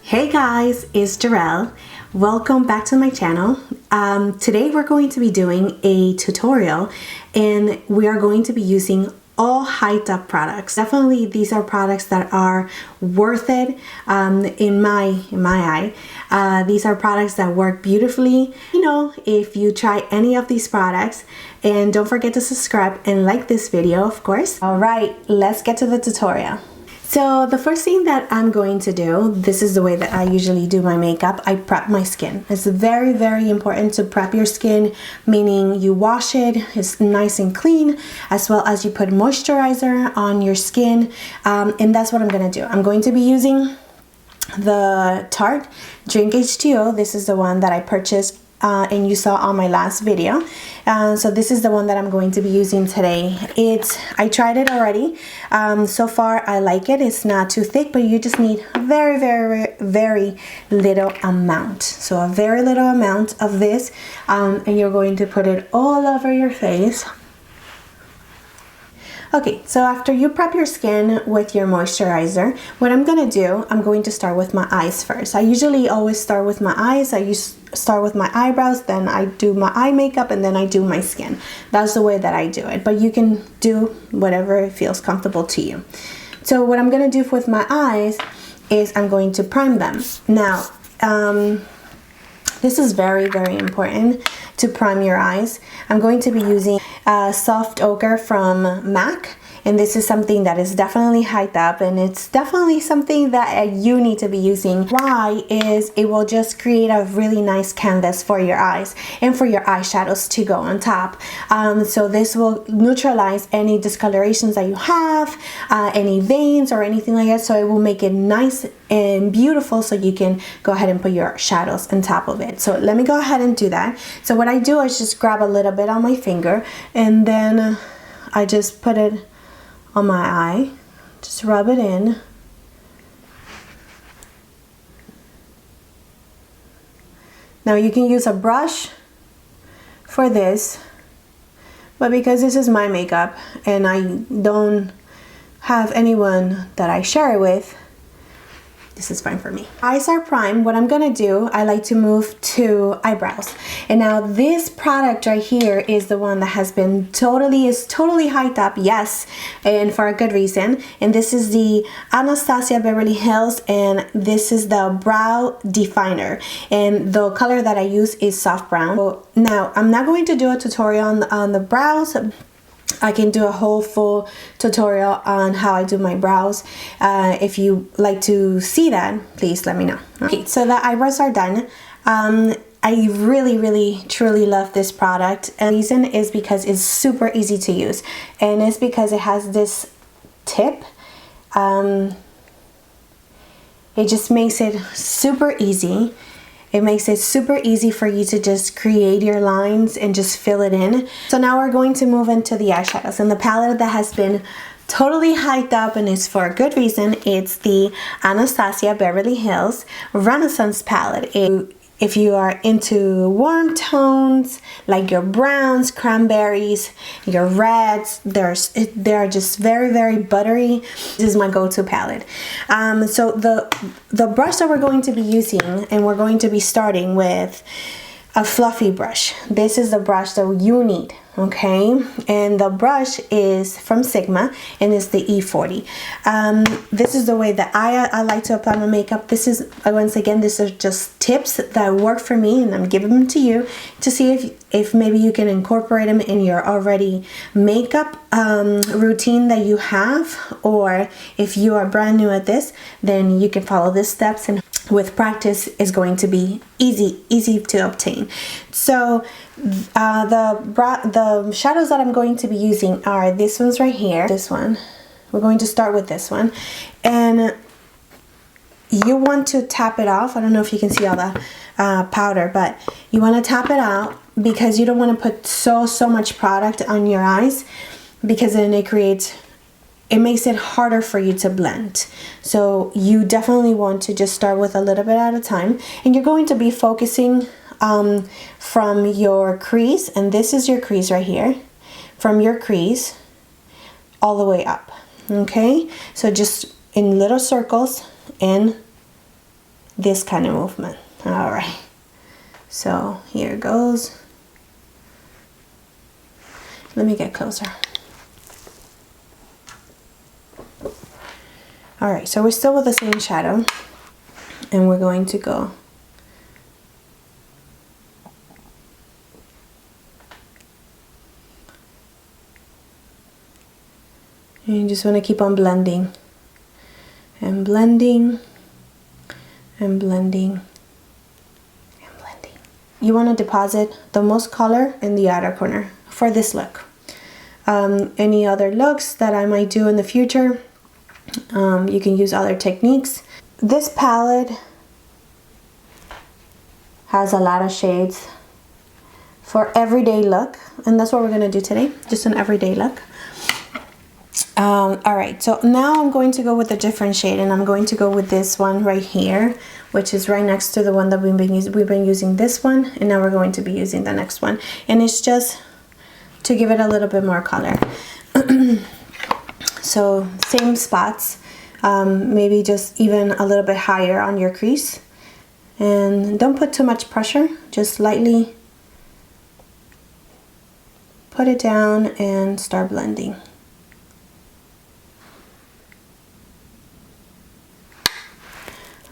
Hey guys, it's Jarrell. Welcome back to my channel. Today we're going to be doing a tutorial and we are going to be using all hyped up products. Definitely these are products that are worth it in my eye. These are products that work beautifully. You know, if you try any of these products, and don't forget to subscribe and like this video, of course. All right, let's get to the tutorial. So the first thing that I'm going to do, this is the way that I usually do my makeup. I prep my skin. It's very, very important to prep your skin, meaning you wash it, it's nice and clean, as well as you put moisturizer on your skin. And that's what I'm going to do. I'm going to be using the Tate Drink H2O. This is the one that I purchased and you saw on my last video. So this is the one that I'm going to be using today. I tried it already. So far I like it. It's not too thick, but you just need very, very, very little amount. So a very little amount of this, and you're going to put it all over your face. Okay, so after you prep your skin with your moisturizer, what I'm gonna do, I'm going to start with my eyes first. I usually always start with my eyes. I start with my eyebrows, then I do my eye makeup, and then I do my skin. That's the way that I do it, but you can do whatever feels comfortable to you. So what I'm gonna do with my eyes is I'm going to prime them. Now, this is very, very important to prime your eyes. I'm going to be using soft ochre from MAC, and this is something that is definitely hyped up, and it's definitely something that you need to be using. Why is it will just create a really nice canvas for your eyes and for your eyeshadows to go on top. So this will neutralize any discolorations that you have, any veins or anything like that, so it will make it nice and beautiful so you can go ahead and put your shadows on top of it. So let me go ahead and do that. So what I do is just grab a little bit on my finger and then I just put it on my eye, just rub it in. Now you can use a brush for this, but because this is my makeup and I don't have anyone that I share it with, this is fine for me. Eyes are primed. What I'm gonna do, I like to move to eyebrows. And now this product right here is the one that has been totally hyped up, yes, and for a good reason. And this is the Anastasia Beverly Hills, and this is the brow definer. And the color that I use is soft brown. So now I'm not going to do a tutorial on the brows. I can do a whole full tutorial on how I do my brows. If you like to see that, please let me know. Okay, so the eyebrows are done. I really truly love this product, and the reason is because it's super easy to use, and it's because it has this tip. It just makes it super easy. It makes it super easy for you to just create your lines and just fill it in. So now we're going to move into the eyeshadows, and the palette that has been totally hyped up and is for a good reason. It's the Anastasia Beverly Hills Renaissance palette. If you are into warm tones like your browns, cranberries, your reds, they are just very, very buttery. This is my go-to palette. So the brush that we're going to be using, and we're going to be starting with a fluffy brush. This is the brush that you need, okay? And the brush is from Sigma, and it's the E40. This is the way that I like to apply my makeup. This is, once again, these are just tips that work for me, and I'm giving them to you to see if maybe you can incorporate them in your already makeup routine that you have, or if you are brand new at this, then you can follow these steps, and with practice is going to be easy to obtain. So the shadows that I'm going to be using are these ones right here. This one, we're going to start with this one, and you want to tap it off. I don't know if you can see all the powder, but you want to tap it out because you don't want to put so much product on your eyes, because then it makes it harder for you to blend. So you definitely want to just start with a little bit at a time, and you're going to be focusing from your crease, and this is your crease right here, from your crease all the way up. Okay, so just in little circles, in this kind of movement. All right, so here it goes. Let me get closer. All right, so we're still with the same shadow, and we're going to go and you just want to keep on blending and blending and blending and blending. You want to deposit the most color in the outer corner for this look. Any other looks that I might do in the future, you can use other techniques. This palette has a lot of shades for everyday look, and that's what we're going to do today, just an everyday look. All right, so now I'm going to go with a different shade, and I'm going to go with this one right here, which is right next to the one that we've been using this one, and now we're going to be using the next one, and it's just to give it a little bit more color. So same spots, maybe just even a little bit higher on your crease, and don't put too much pressure, just lightly put it down and start blending.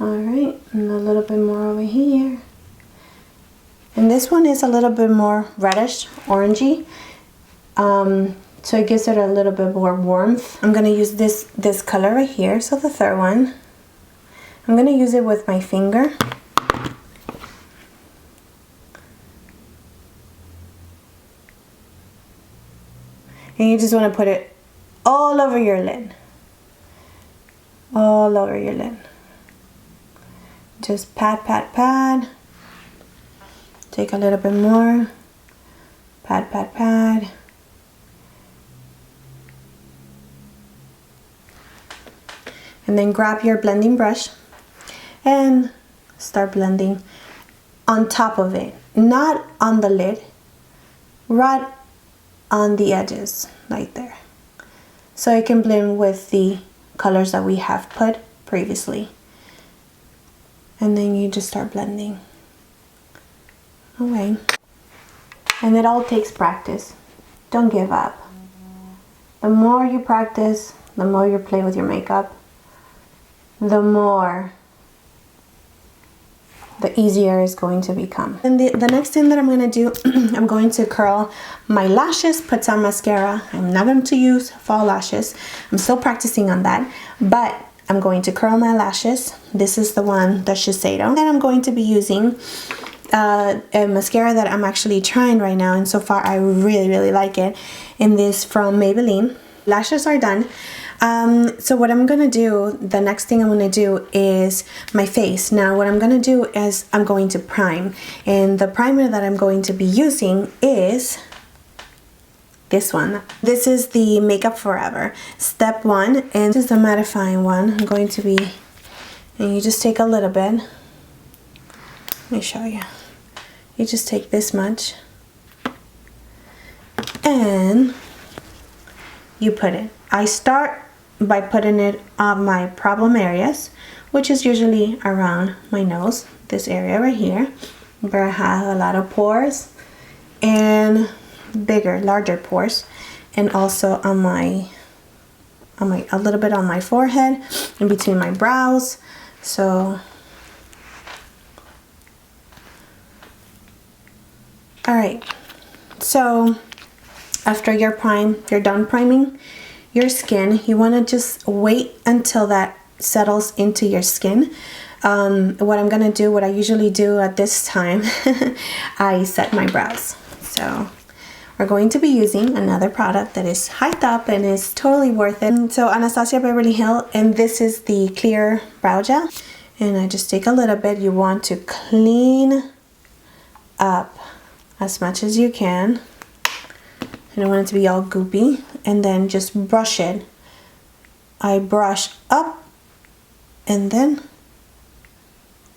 All right, and a little bit more over here. And this one is a little bit more reddish, orangey. So it gives it a little bit more warmth. I'm gonna use this color right here, so the third one. I'm gonna use it with my finger. And you just wanna put it all over your lid. All over your lid. Just pat, pat, pat. Take a little bit more. Pat, pat, pat. And then grab your blending brush and start blending on top of it. Not on the lid, right on the edges, right there. So it can blend with the colors that we have put previously. And then you just start blending away. And it all takes practice. Don't give up. The more you practice, the more you play with your makeup, the easier it's going to become. And the next thing that I'm going to do, I'm going to curl my lashes, put some mascara. I'm not going to use fall lashes. I'm still practicing on that, but I'm going to curl my lashes. This is the one, the Shiseido. And I'm going to be using a mascara that I'm actually trying right now, and so far I really, really like it. And this from Maybelline. Lashes are done. So what I'm gonna do, the next thing I'm gonna do is my face. Now what I'm gonna do is I'm going to prime, and the primer that I'm going to be using is this one. This is the Makeup Forever Step 1, and this is the mattifying one. I'm going to be, and you just take a little bit. Let me show you. You just take this much and you put it. I start by putting it on my problem areas, which is usually around my nose, this area right here, where I have a lot of pores and larger pores, and also on a little bit on my forehead, in between my brows. So all right, so after you're done priming your skin, you want to just wait until that settles into your skin. What I'm gonna do, what I usually do at this time, I set my brows. So we're going to be using another product that is hyped up and is totally worth it. So Anastasia Beverly Hills, and this is the Clear Brow Gel. And I just take a little bit. You want to clean up as much as you can. I don't want it to be all goopy. And then just brush it. I brush up and then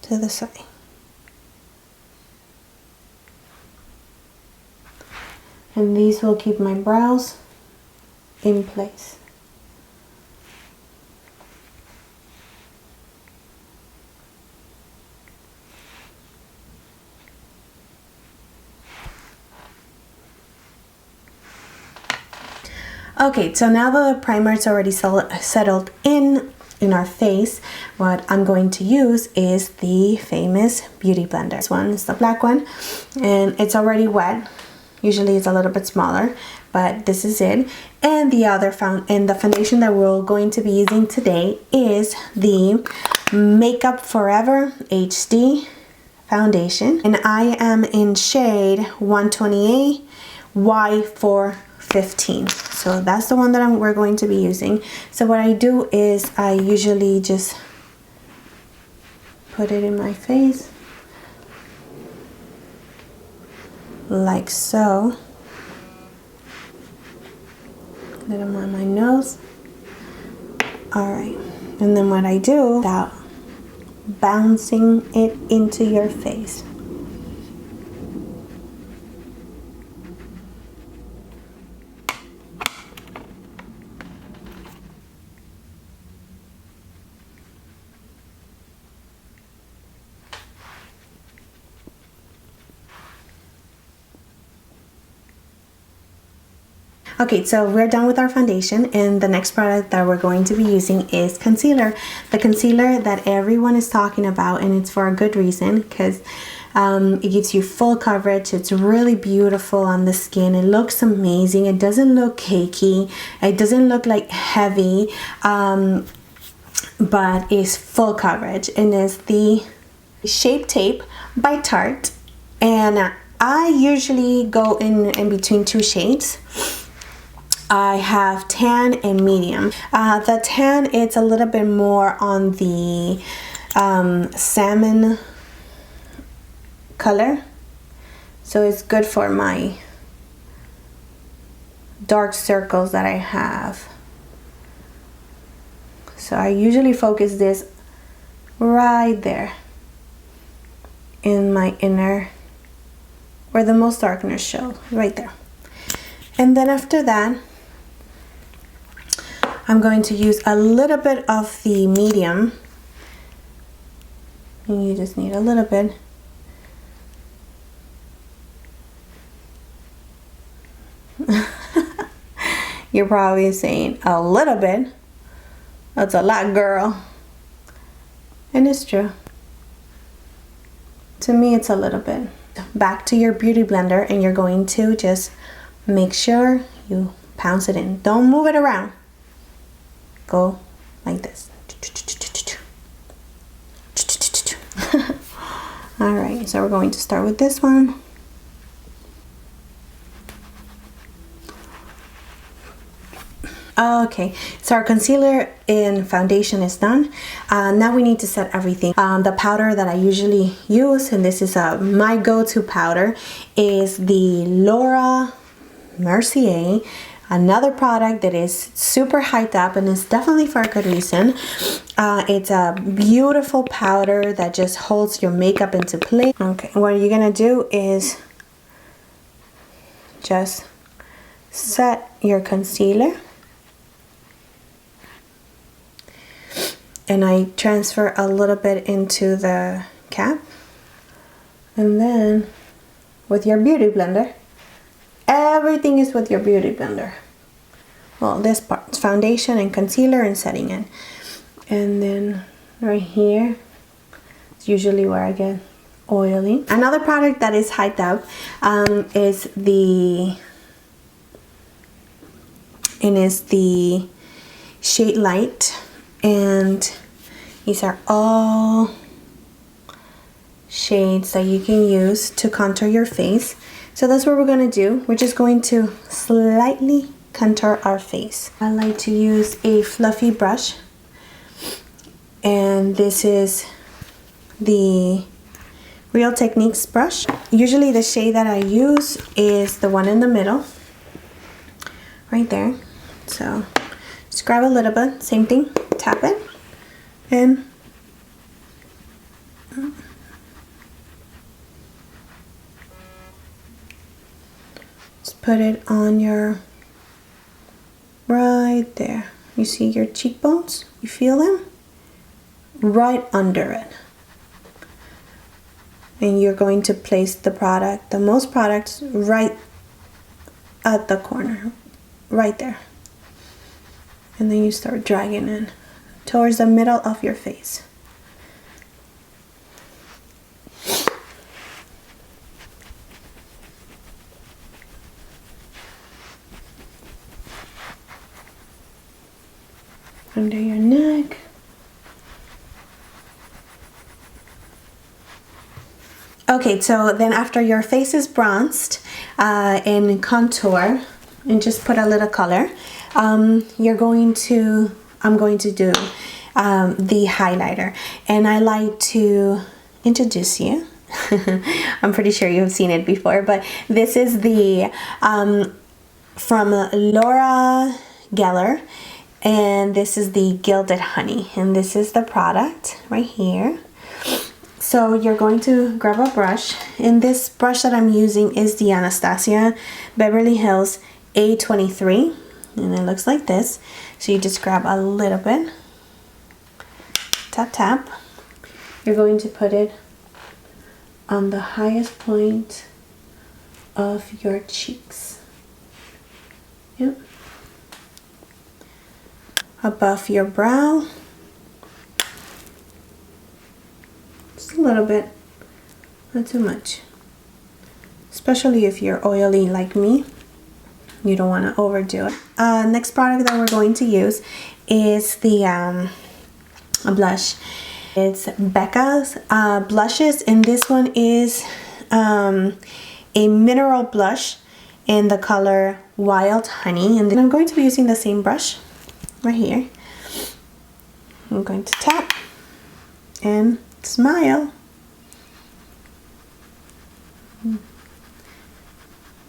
to the side. And these will keep my brows in place. Okay, so now the primer is already settled in our face, what I'm going to use is the famous Beauty Blender. This one is the black one, and it's already wet. Usually it's a little bit smaller, but this is it. And the foundation that we're going to be using today is the Makeup Forever HD foundation, and I am in shade 128 Y415. So that's the one that we're going to be using. So what I do is I usually just put it in my face like so. Then I'm on my nose. Alright, and then what I do without bouncing it into your face. Okay, so we're done with our foundation, and the next product that we're going to be using is concealer. The concealer that everyone is talking about, and it's for a good reason, because it gives you full coverage. It's really beautiful on the skin. It looks amazing. It doesn't look cakey. It doesn't look like heavy, but it's full coverage, and it's the Shape Tape by Tarte. And I usually go in between two shades. I have tan and medium. The tan, it's a little bit more on the salmon color, so it's good for my dark circles that I have. So I usually focus this right there in my inner, where the most darkness show, right there. And then after that, I'm going to use a little bit of the medium, and you just need a little bit. You're probably saying, a little bit? That's a lot, girl. And it's true. To me, it's a little bit. Back to your beauty blender, and you're going to just make sure you pounce it in. Don't move it around. Go like this. Alright, so we're going to start with this one. Okay, so our concealer and foundation is done. Now we need to set everything. The powder that I usually use, and this is my go-to powder, is the Laura Mercier. Another product that is super hyped up, and it's definitely for a good reason. It's a beautiful powder that just holds your makeup into place. Okay, what you're gonna do is just set your concealer. And I transfer a little bit into the cap. And then with your beauty blender, everything is with your beauty blender. Well, this part, foundation and concealer and setting it. And then right here, it's usually where I get oily. Another product that is hyped up is the Shade Light. And these are all shades that you can use to contour your face. So that's what we're going to do. We're just going to slightly contour our face. I like to use a fluffy brush, and this is the Real Techniques brush. Usually the shade that I use is the one in the middle, right there. So just grab a little bit, same thing, tap it, and just put it on your, right there. You see your cheekbones? You feel them? Right under it. And you're going to place the product, the most products, right at the corner, right there. And then you start dragging in towards the middle of your face. Under your neck. Okay, so then after your face is bronzed and contour and just put a little color, I'm going to do the highlighter, and I like to introduce you. I'm pretty sure you've seen it before, but this is the from Laura Geller, and this is the Gilded Honey, and this is the product right here. So you're going to grab a brush, and this brush that I'm using is the Anastasia Beverly Hills A23, and it looks like this. So you just grab a little bit, tap tap. You're going to put it on the highest point of your cheeks. Yep. Above your brow. Just a little bit, not too much. Especially if you're oily like me, you don't want to overdo it. Next product that we're going to use is the a blush. It's BECCA's blushes, and this one is a mineral blush in the color Wild Honey. And then I'm going to be using the same brush right here. I'm going to tap and smile.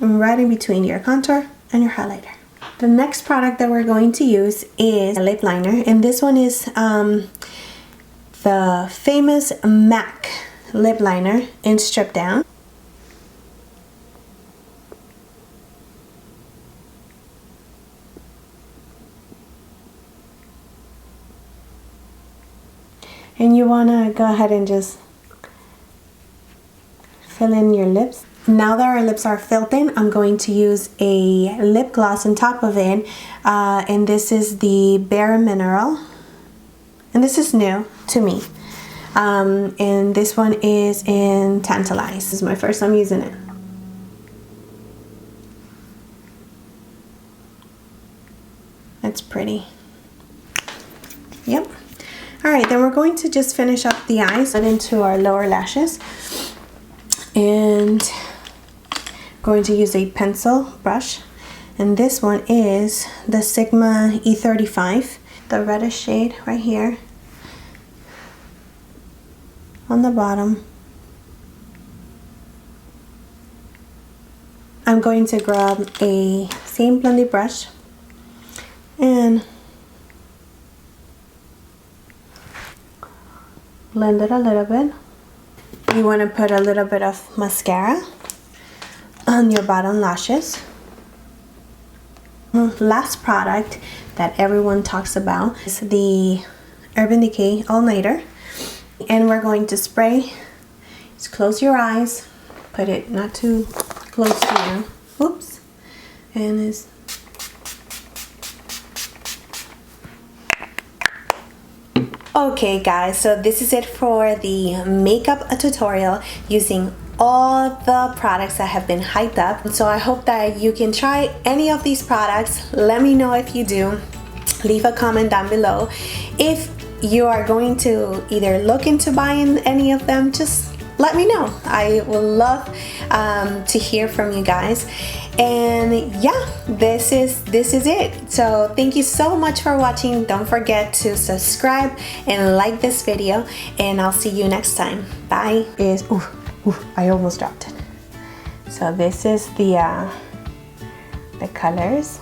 Right in between your contour and your highlighter. The next product that we're going to use is a lip liner, and this one is the famous MAC lip liner in Strip Down. And you want to go ahead and just fill in your lips. Now that our lips are filled in, I'm going to use a lip gloss on top of it, and this is the bareMinerals, and this is new to me, and this one is in Tantalize. This is my first time using it. It's pretty. Yep. Alright, then we're going to just finish up the eyes and into our lower lashes, and going to use a pencil brush, and this one is the Sigma E35, the reddish shade right here on the bottom. I'm going to grab a same blending brush and blend it a little bit. You want to put a little bit of mascara on your bottom lashes. Last product that everyone talks about is the Urban Decay All Nighter, and we're going to spray. Just close your eyes, put it not too close to you. Oops. And it's okay guys, so this is it for the makeup tutorial using all the products that have been hyped up. So I hope that you can try any of these products. Let me know if you do. Leave a comment down below. If you are going to either look into buying any of them, just let me know. I would love to hear from you guys. And yeah, this is it. So thank you so much for watching. Don't forget to subscribe and like this video, and I'll see you next time. Bye. I almost dropped it. So this is the colors.